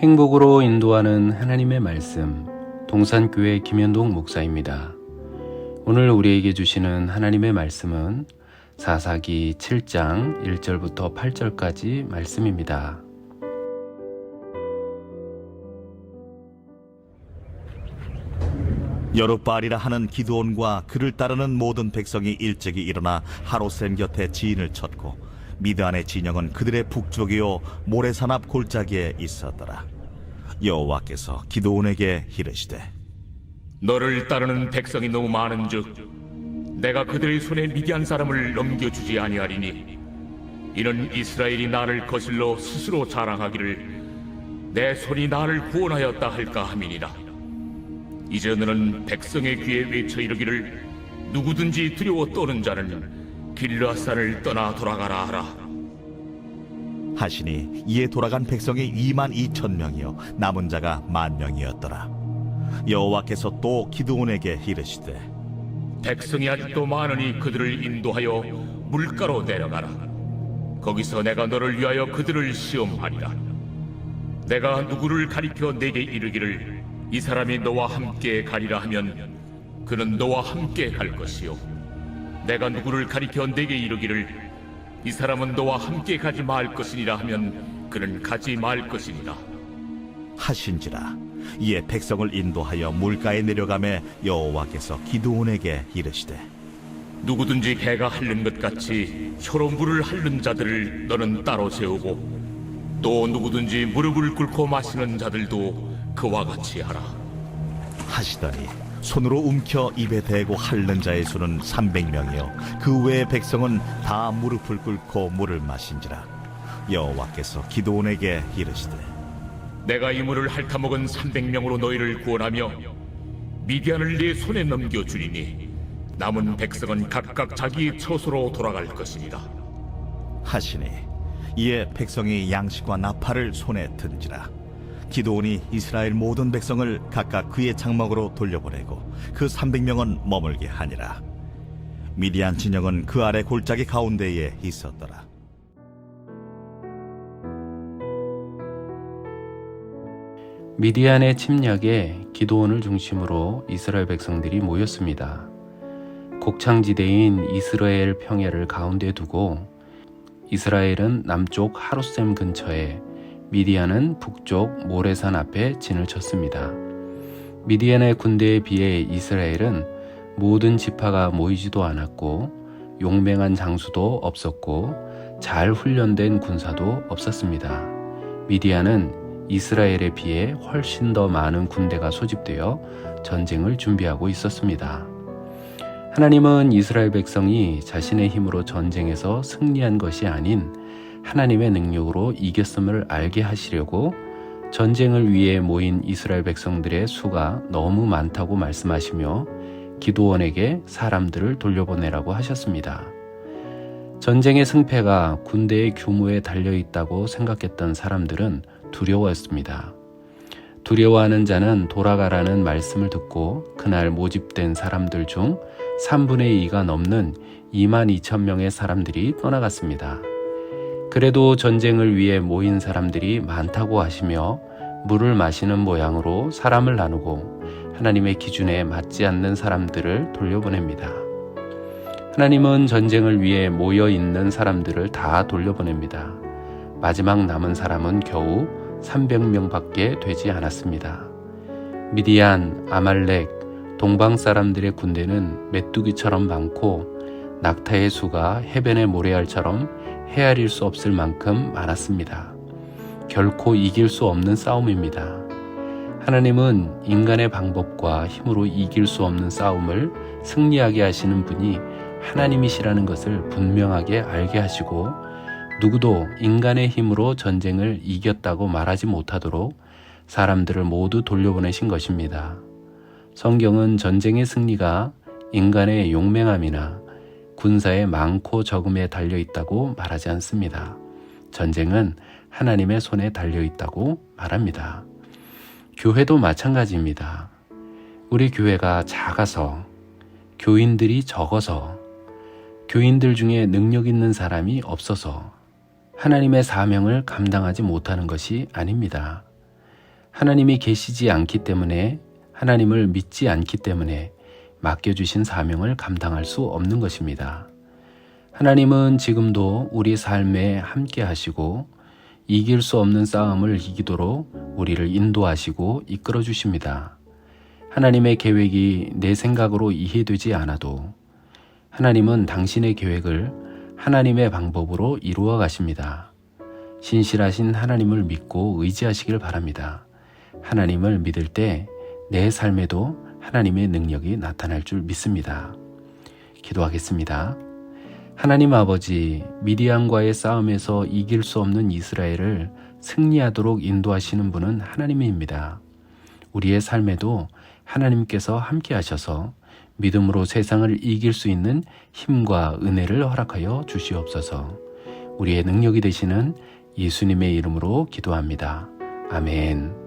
행복으로 인도하는 하나님의 말씀, 동산교회 김현동 목사입니다. 오늘 우리에게 주시는 하나님의 말씀은 사사기 7장 1절부터 8절까지 말씀입니다. 여룻바알이라 하는 기드온과 그를 따르는 모든 백성이 일찍이 일어나 하롯셈 곁에 지인을 쳤고 미드안의 진영은 그들의 북쪽이요 모래산 앞 골짜기에 있었더라. 여호와께서 기드온에게 이르시되 너를 따르는 백성이 너무 많은즉 내가 그들의 손에 미디안 사람을 넘겨주지 아니하리니 이는 이스라엘이 나를 거슬러 스스로 자랑하기를 내 손이 나를 구원하였다 할까 함이니라. 이제 너는 백성의 귀에 외쳐 이르기를 누구든지 두려워 떠는 자는 길르앗산을 떠나 돌아가라 하라. 하시니 이에 돌아간 백성이 22,000명이요 남은 자가 10,000명이었더라. 여호와께서 또 기드온에게 이르시되 백성이 아직도 많으니 그들을 인도하여 물가로 내려가라. 거기서 내가 너를 위하여 그들을 시험하리라. 내가 누구를 가리켜 내게 이르기를 이 사람이 너와 함께 가리라 하면 그는 너와 함께 갈 것이요 내가 누구를 가리켜 내게 이르기를 이 사람은 너와 함께 가지 말 것이니라 하면 그는 가지 말 것이니라 하신지라. 이에 백성을 인도하여 물가에 내려가매 여호와께서 기드온에게 이르시되 누구든지 개가 핥는 것 같이 혀로 물을 핥는 자들을 너는 따로 세우고 또 누구든지 무릎을 꿇고 마시는 자들도 그와 같이 하라. 하시더니 손으로 움켜 입에 대고 핥는 자의 수는 300명이요 그 외의 백성은 다 무릎을 꿇고 물을 마신지라. 여호와께서 기드온에게 이르시되 내가 이 물을 핥아먹은 300명으로 너희를 구원하며 미디안을 네 손에 넘겨주리니 남은 백성은 각각 자기 처소로 돌아갈 것이니라 하시니 이에 백성이 양식과 나팔을 손에 든지라. 기드온이 이스라엘 모든 백성을 각각 그의 장막으로 돌려보내고 그 300명은 머물게 하니라. 미디안 진영은 그 아래 골짜기 가운데에 있었더라. 미디안의 침략에 기드온을 중심으로 이스라엘 백성들이 모였습니다. 곡창지대인 이스라엘 평야를 가운데 두고 이스라엘은 남쪽 하롯셈 근처에 미디안은 북쪽 모래산 앞에 진을 쳤습니다. 미디안의 군대에 비해 이스라엘은 모든 지파가 모이지도 않았고 용맹한 장수도 없었고 잘 훈련된 군사도 없었습니다. 미디안은 이스라엘에 비해 훨씬 더 많은 군대가 소집되어 전쟁을 준비하고 있었습니다. 하나님은 이스라엘 백성이 자신의 힘으로 전쟁에서 승리한 것이 아닌 하나님의 능력으로 이겼음을 알게 하시려고 전쟁을 위해 모인 이스라엘 백성들의 수가 너무 많다고 말씀하시며 기드온에게 사람들을 돌려보내라고 하셨습니다. 전쟁의 승패가 군대의 규모에 달려있다고 생각했던 사람들은 두려워했습니다. 두려워하는 자는 돌아가라는 말씀을 듣고 그날 모집된 사람들 중 3분의 2가 넘는 22,000명의 사람들이 떠나갔습니다. 그래도 전쟁을 위해 모인 사람들이 많다고 하시며 물을 마시는 모양으로 사람을 나누고 하나님의 기준에 맞지 않는 사람들을 돌려보냅니다. 하나님은 전쟁을 위해 모여 있는 사람들을 다 돌려보냅니다. 마지막 남은 사람은 겨우 300명밖에 되지 않았습니다. 미디안, 아말렉, 동방 사람들의 군대는 메뚜기처럼 많고 낙타의 수가 해변의 모래알처럼 헤아릴 수 없을 만큼 많았습니다. 결코 이길 수 없는 싸움입니다. 하나님은 인간의 방법과 힘으로 이길 수 없는 싸움을 승리하게 하시는 분이 하나님이시라는 것을 분명하게 알게 하시고 누구도 인간의 힘으로 전쟁을 이겼다고 말하지 못하도록 사람들을 모두 돌려보내신 것입니다. 성경은 전쟁의 승리가 인간의 용맹함이나 군사의 많고 적음에 달려있다고 말하지 않습니다. 전쟁은 하나님의 손에 달려있다고 말합니다. 교회도 마찬가지입니다. 우리 교회가 작아서, 교인들이 적어서, 교인들 중에 능력 있는 사람이 없어서 하나님의 사명을 감당하지 못하는 것이 아닙니다. 하나님이 계시지 않기 때문에, 하나님을 믿지 않기 때문에 맡겨주신 사명을 감당할 수 없는 것입니다. 하나님은 지금도 우리 삶에 함께 하시고 이길 수 없는 싸움을 이기도록 우리를 인도하시고 이끌어 주십니다. 하나님의 계획이 내 생각으로 이해되지 않아도 하나님은 당신의 계획을 하나님의 방법으로 이루어 가십니다. 신실하신 하나님을 믿고 의지하시길 바랍니다. 하나님을 믿을 때 내 삶에도 하나님의 능력이 나타날 줄 믿습니다. 기도하겠습니다. 하나님 아버지, 미디안과의 싸움에서 이길 수 없는 이스라엘을 승리하도록 인도하시는 분은 하나님입니다. 우리의 삶에도 하나님께서 함께 하셔서 믿음으로 세상을 이길 수 있는 힘과 은혜를 허락하여 주시옵소서. 우리의 능력이 되시는 예수님의 이름으로 기도합니다. 아멘.